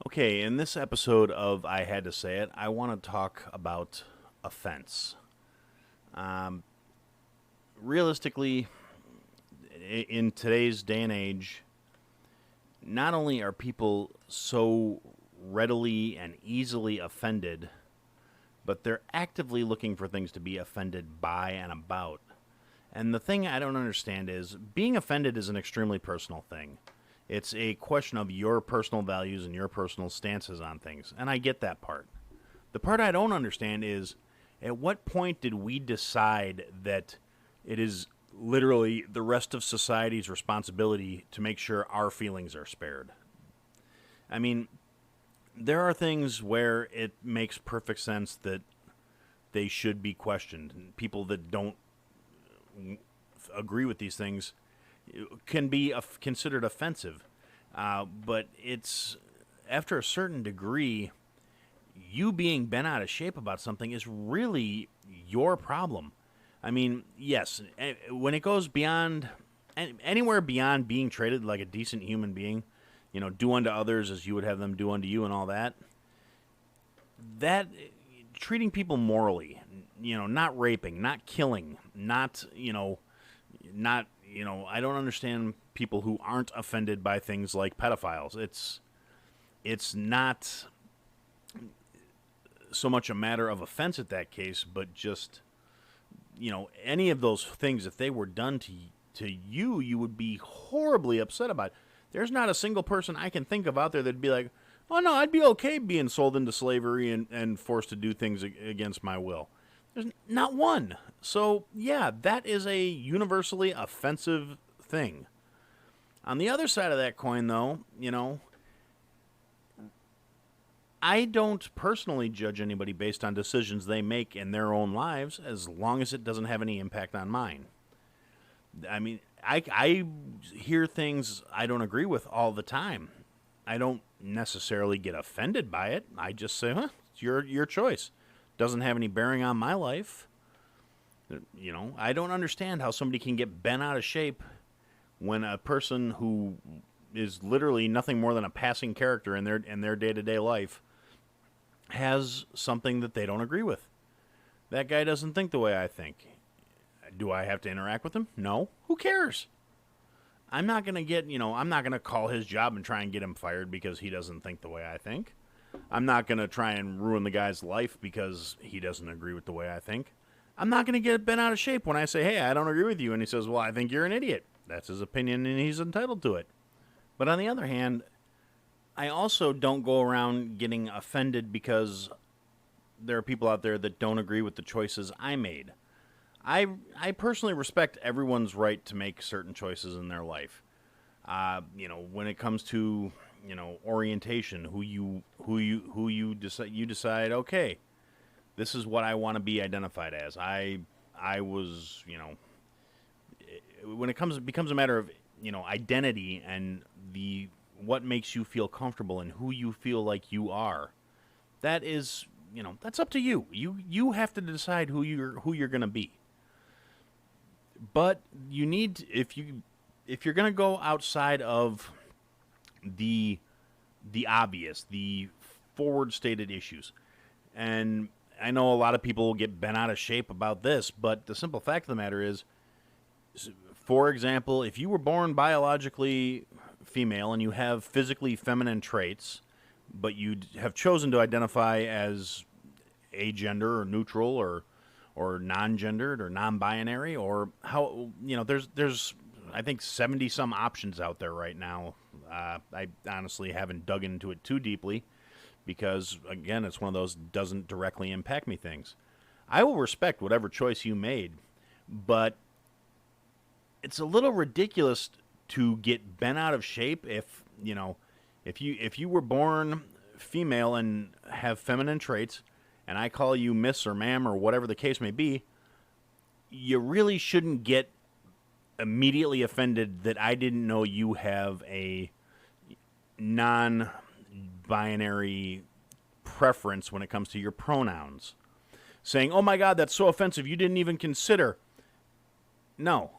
Okay, in this episode of I Had to Say It, I want to talk about offense. Um, Realistically, in today's day and age, not only are people so readily and easily offended, but they're actively looking for things to be offended by and about. And the thing I don't understand is being offended is an extremely personal thing. It's a question of your personal values and your personal stances on things. And I get that part. The part I don't understand is at what point did we decide that it is literally the rest of society's responsibility to make sure our feelings are spared? I mean, there are things where it makes perfect sense that they should be questioned. And people that don't agree with these things can be considered offensive. But it's after a certain degree, you being bent out of shape about something is really your problem. I mean, yes, when it goes beyond anywhere beyond being treated like a decent human being, do unto others as you would have them do unto you and all that. That treating people morally, not raping, not killing, not I don't understand people who aren't offended by things like pedophiles. It's not so much a matter of offense at that case, but just any of those things, if they were done to you, you would be horribly upset about it. There's not a single person I can think of out there that'd be like, oh no, I'd be okay being sold into slavery and forced to do things against my will. There's not one. So yeah, that is a universally offensive thing. On the other side of that coin, though, I don't personally judge anybody based on decisions they make in their own lives as long as it doesn't have any impact on mine. I mean, I hear things I don't agree with all the time. I don't necessarily get offended by it. I just say, it's your choice. Doesn't have any bearing on my life. I don't understand how somebody can get bent out of shape when a person who is literally nothing more than a passing character in their day-to-day life has something that they don't agree with. That guy doesn't think the way I think. Do I have to interact with him? No. Who cares? I'm not going to I'm not going to call his job and try and get him fired because he doesn't think the way I think. I'm not going to try and ruin the guy's life because he doesn't agree with the way I think. I'm not going to get bent out of shape when I say, hey, I don't agree with you. And he says, well, I think you're an idiot. That's his opinion and he's entitled to it. But on the other hand, I also don't go around getting offended because there are people out there that don't agree with the choices I made. I personally respect everyone's right to make certain choices in their life. When it comes to orientation, who you decide. Okay, this is what I want to be identified as. I was when it becomes a matter of identity and the what makes you feel comfortable and who you feel like you are. That is that's up to you. You have to decide who you're going to be. But you need if you're going to go outside of the obvious, the forward stated issues. And I know a lot of people will get bent out of shape about this, but the simple fact of the matter is, for example, if you were born biologically female and you have physically feminine traits, but you have chosen to identify as agender or neutral or non-gendered or non-binary or how there's I think 70 some options out there right now. I honestly haven't dug into it too deeply because again it's one of those doesn't directly impact me things. I will respect whatever choice you made, but it's a little ridiculous to get bent out of shape if you were born female and have feminine traits and I call you miss or ma'am or whatever the case may be, you really shouldn't get immediately offended that I didn't know you have a non-binary preference when it comes to your pronouns. Saying, oh my God, that's so offensive, you didn't even consider. No,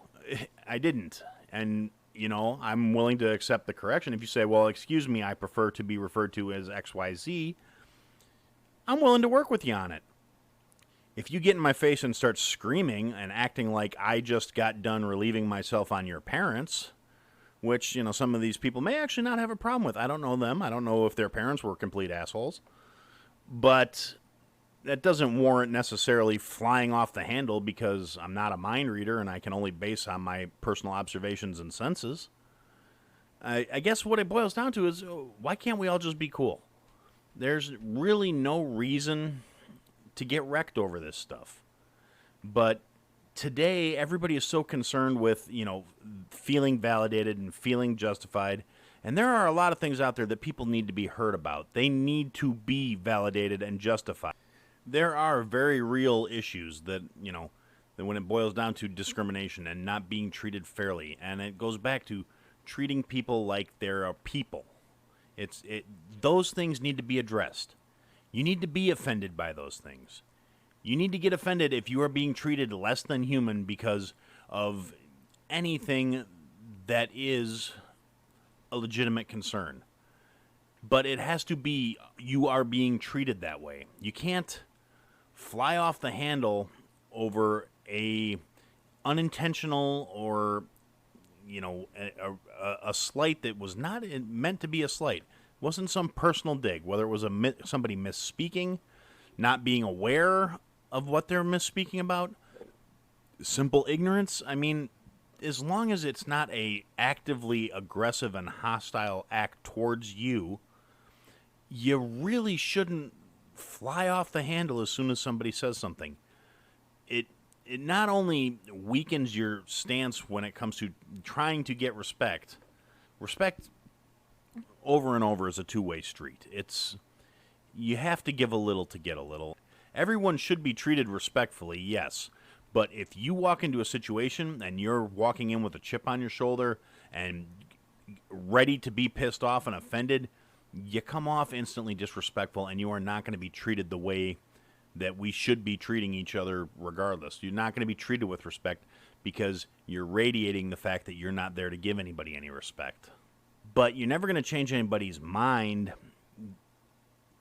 I didn't. And I'm willing to accept the correction. If you say, well, excuse me, I prefer to be referred to as XYZ, I'm willing to work with you on it. If you get in my face and start screaming and acting like I just got done relieving myself on your parents, which, some of these people may actually not have a problem with. I don't know them. I don't know if their parents were complete assholes. But that doesn't warrant necessarily flying off the handle because I'm not a mind reader and I can only base on my personal observations and senses. I guess what it boils down to is, why can't we all just be cool? There's really no reason to get wrecked over this stuff. But today, everybody is so concerned with, feeling validated and feeling justified. And there are a lot of things out there that people need to be heard about. They need to be validated and justified. There are very real issues that, that when it boils down to discrimination and not being treated fairly. And it goes back to treating people like they're a people. Those things need to be addressed. You need to be offended by those things. You need to get offended if you are being treated less than human because of anything that is a legitimate concern. But it has to be you are being treated that way. You can't fly off the handle over a unintentional or a slight that was not meant to be a slight. It wasn't some personal dig, whether it was somebody misspeaking, not being aware of what they're misspeaking about, simple ignorance. I mean, as long as it's not a actively aggressive and hostile act towards you, you really shouldn't fly off the handle as soon as somebody says something. It not only weakens your stance when it comes to trying to get respect. Respect over and over is a two-way street. You have to give a little to get a little. Everyone should be treated respectfully, yes. But if you walk into a situation and you're walking in with a chip on your shoulder and ready to be pissed off and offended, you come off instantly disrespectful and you are not going to be treated the way that we should be treating each other regardless. You're not going to be treated with respect because you're radiating the fact that you're not there to give anybody any respect. But you're never going to change anybody's mind,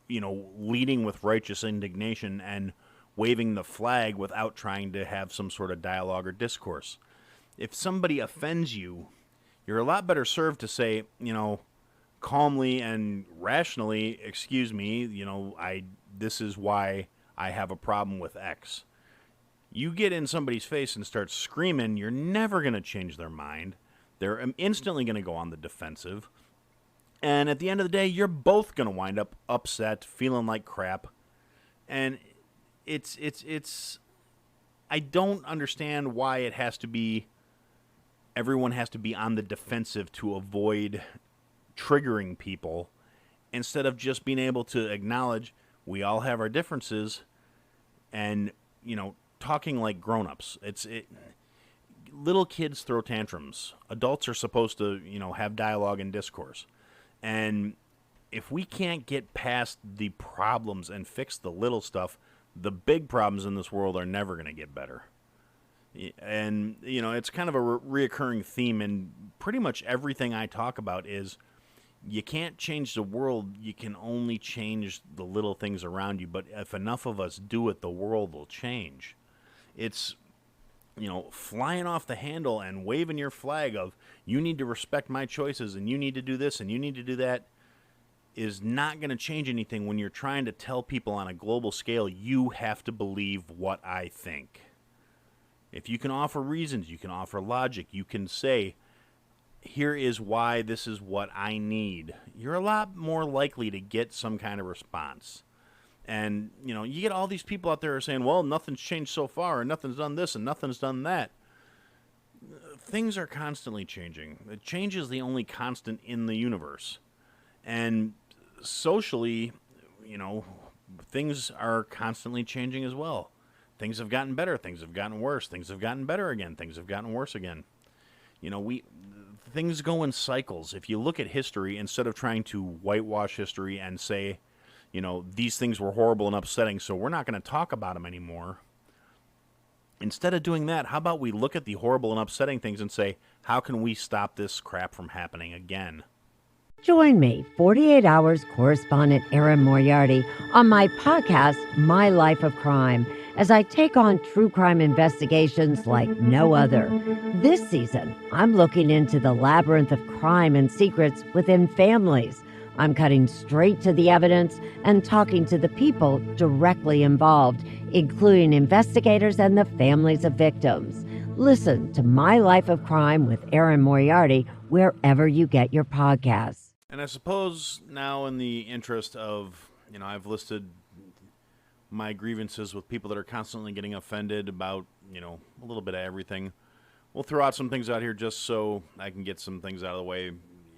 leading with righteous indignation and waving the flag without trying to have some sort of dialogue or discourse. If somebody offends you, you're a lot better served to say, calmly and rationally, excuse me, this is why I have a problem with X. You get in somebody's face and start screaming, you're never going to change their mind. They're instantly going to go on the defensive. And at the end of the day, you're both going to wind up upset, feeling like crap. And I don't understand why it has to be, everyone has to be on the defensive to avoid triggering people instead of just being able to acknowledge we all have our differences and, talking like grown-ups. Little kids throw tantrums. Adults are supposed to, have dialogue and discourse. And if we can't get past the problems and fix the little stuff, the big problems in this world are never going to get better. And, it's kind of a reoccurring theme in pretty much everything I talk about is you can't change the world. You can only change the little things around you. But if enough of us do it, the world will change. It's, flying off the handle and waving your flag of you need to respect my choices and you need to do this and you need to do that is not going to change anything when you're trying to tell people on a global scale you have to believe what I think. If you can offer reasons, you can offer logic, you can say, here is why this is what I need, you're a lot more likely to get some kind of response. And, you get all these people out there saying, well, nothing's changed so far, and nothing's done this, and nothing's done that. Things are constantly changing. Change is the only constant in the universe. And socially, things are constantly changing as well. Things have gotten better, things have gotten worse, things have gotten better again, things have gotten worse again. Things go in cycles. If you look at history, instead of trying to whitewash history and say, these things were horrible and upsetting, so we're not going to talk about them anymore. Instead of doing that, how about we look at the horrible and upsetting things and say, how can we stop this crap from happening again? Join me, 48 Hours correspondent Erin Moriarty, on my podcast, My Life of Crime, as I take on true crime investigations like no other. This season, I'm looking into the labyrinth of crime and secrets within families. I'm cutting straight to the evidence and talking to the people directly involved, including investigators and the families of victims. Listen to My Life of Crime with Erin Moriarty wherever you get your podcasts. And I suppose now, in the interest of, I've listed my grievances with people that are constantly getting offended about, a little bit of everything. We'll throw out some things out here just so I can get some things out of the way.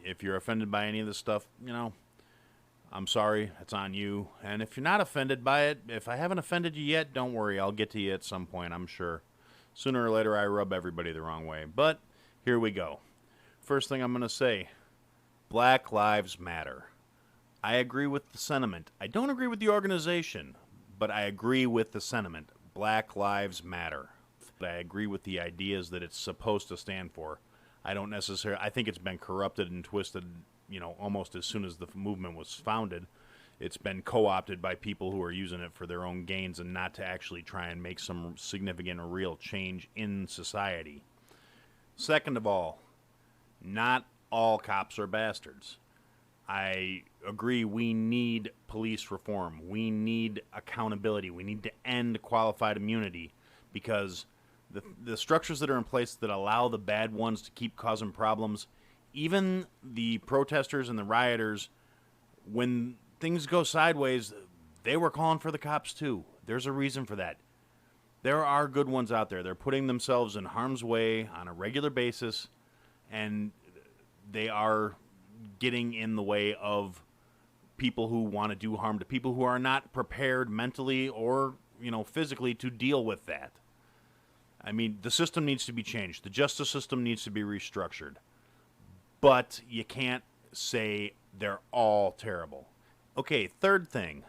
If you're offended by any of this stuff, I'm sorry, it's on you. And if you're not offended by it, if I haven't offended you yet, don't worry, I'll get to you at some point, I'm sure. Sooner or later, I rub everybody the wrong way. But here we go. First thing I'm going to say, Black Lives Matter. I agree with the sentiment. I don't agree with the organization, but I agree with the sentiment. Black Lives Matter. I agree with the ideas that it's supposed to stand for. I think it's been corrupted and twisted, almost as soon as the movement was founded. It's been co-opted by people who are using it for their own gains and not to actually try and make some significant or real change in society. Second of all, not all cops are bastards. I agree we need police reform. We need accountability. We need to end qualified immunity because the structures that are in place that allow the bad ones to keep causing problems, even the protesters and the rioters, when things go sideways, they were calling for the cops too. There's a reason for that. There are good ones out there. They're putting themselves in harm's way on a regular basis, and they are getting in the way of people who want to do harm to people who are not prepared mentally or, physically to deal with that. I mean, the system needs to be changed. The justice system needs to be restructured. But you can't say they're all terrible. Okay, third thing.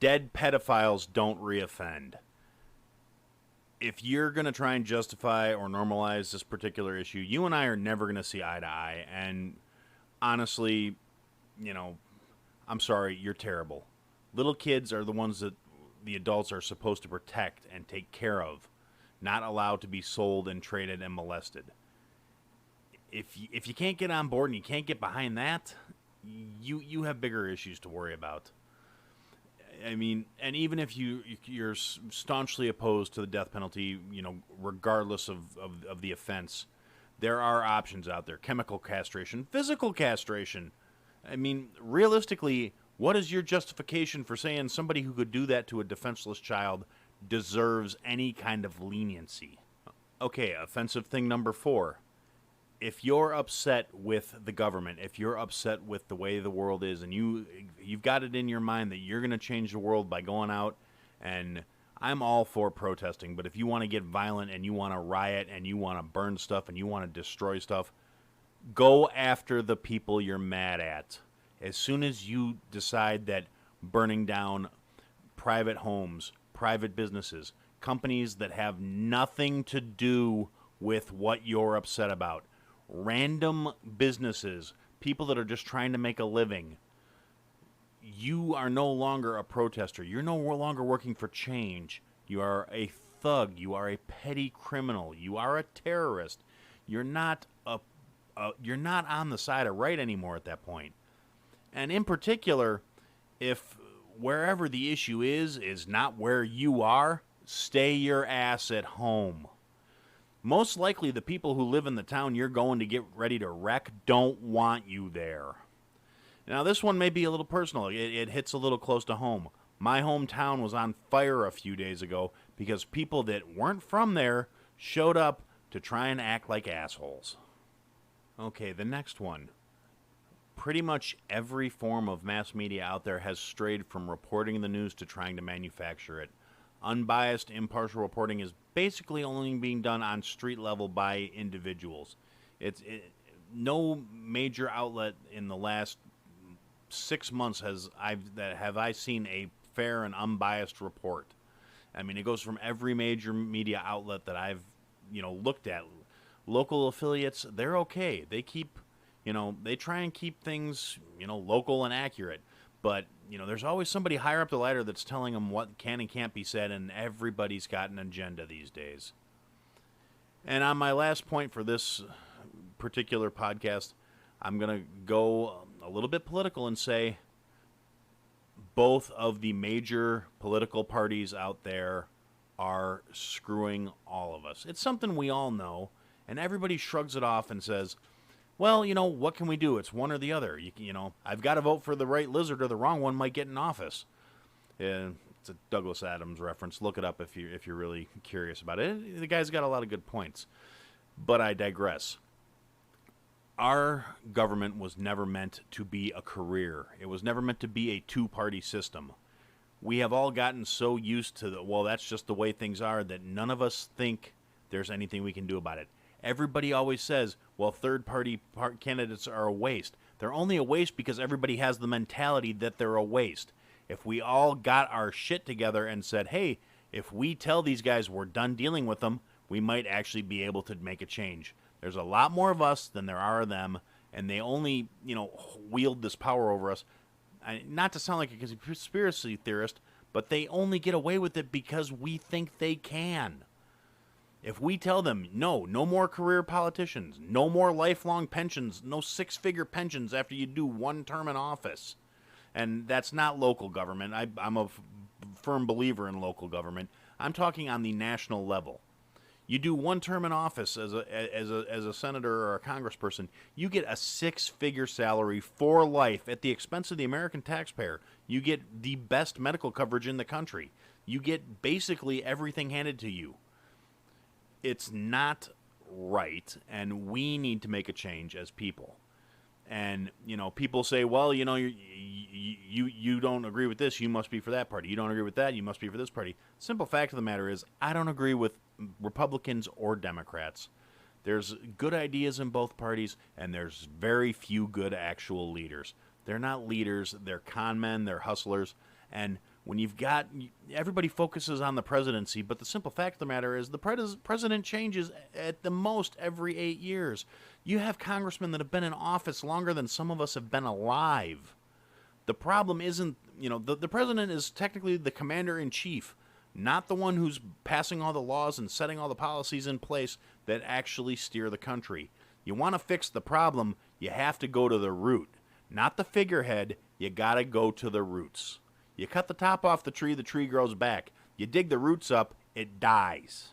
Dead pedophiles don't reoffend. If you're going to try and justify or normalize this particular issue, you and I are never going to see eye to eye. And honestly, I'm sorry, you're terrible. Little kids are the ones that the adults are supposed to protect and take care of, not allowed to be sold and traded and molested. If you can't get on board and you can't get behind that, you have bigger issues to worry about. I mean, and even if you're staunchly opposed to the death penalty, regardless of the offense, there are options out there. Chemical castration, physical castration. I mean, realistically, what is your justification for saying somebody who could do that to a defenseless child deserves any kind of leniency? Okay, offensive thing number 4. If you're upset with the government, if you're upset with the way the world is, and you've got it in your mind that you're going to change the world by going out, and I'm all for protesting, but if you want to get violent and you want to riot and you want to burn stuff and you want to destroy stuff, go after the people you're mad at. As soon as you decide that burning down private homes, private businesses, companies that have nothing to do with what you're upset about, random businesses, people that are just trying to make a living, you are no longer a protester. You're no longer working for change. You are a thug. You are a petty criminal. You are a terrorist. You're not on the side of right anymore at that point. And in particular, if wherever the issue is not where you are, stay your ass at home. Most likely the people who live in the town you're going to get ready to wreck don't want you there. Now, this one may be a little personal. It hits a little close to home. My hometown was on fire a few days ago because people that weren't from there showed up to try and act like assholes. Okay, the next one. Pretty much every form of mass media out there has strayed from reporting the news to trying to manufacture it. Unbiased, impartial reporting is basically only being done on street level by individuals. No major outlet in the last 6 months have I seen a fair and unbiased report. I mean, it goes from every major media outlet that I've, looked at. Local affiliates, they're okay. They keep, they try and keep things, local and accurate. But, there's always somebody higher up the ladder that's telling them what can and can't be said, and everybody's got an agenda these days. And on my last point for this particular podcast, I'm going to go a little bit political and say both of the major political parties out there are screwing all of us. It's something we all know, and everybody shrugs it off and says, well, what can we do? It's one or the other. I've got to vote for the right lizard or the wrong one might get in office. It's a Douglas Adams reference. Look it up if you're really curious about it. The guy's got a lot of good points. But I digress. Our government was never meant to be a career. It was never meant to be a two-party system. We have all gotten so used to that's just the way things are, that none of us think there's anything we can do about it. Everybody always says, third-party candidates are a waste. They're only a waste because everybody has the mentality that they're a waste. If we all got our shit together and said, hey, if we tell these guys we're done dealing with them, we might actually be able to make a change. There's a lot more of us than there are of them, and they only, wield this power over us. Not to sound like a conspiracy theorist, but they only get away with it because we think they can. If we tell them, no more career politicians, no more lifelong pensions, no six-figure pensions after you do one term in office, and that's not local government. I'm a firm believer in local government. I'm talking on the national level. You do one term in office as a senator or a congressperson, you get a six-figure salary for life at the expense of the American taxpayer. You get the best medical coverage in the country. You get basically everything handed to you. It's not right, and we need to make a change as people. And, people say, well, you don't agree with this, you must be for that party. You don't agree with that, you must be for this party. Simple fact of the matter is, I don't agree with Republicans or Democrats. There's good ideas in both parties, and there's very few good actual leaders. They're not leaders, they're con men, they're hustlers, and when everybody focuses on the presidency, but the simple fact of the matter is the president changes at the most every 8 years. You have congressmen that have been in office longer than some of us have been alive. The problem isn't, the president is technically the commander-in-chief, not the one who's passing all the laws and setting all the policies in place that actually steer the country. You want to fix the problem, you have to go to the root. Not the figurehead, you got to go to the roots. You cut the top off the tree grows back. You dig the roots up, it dies.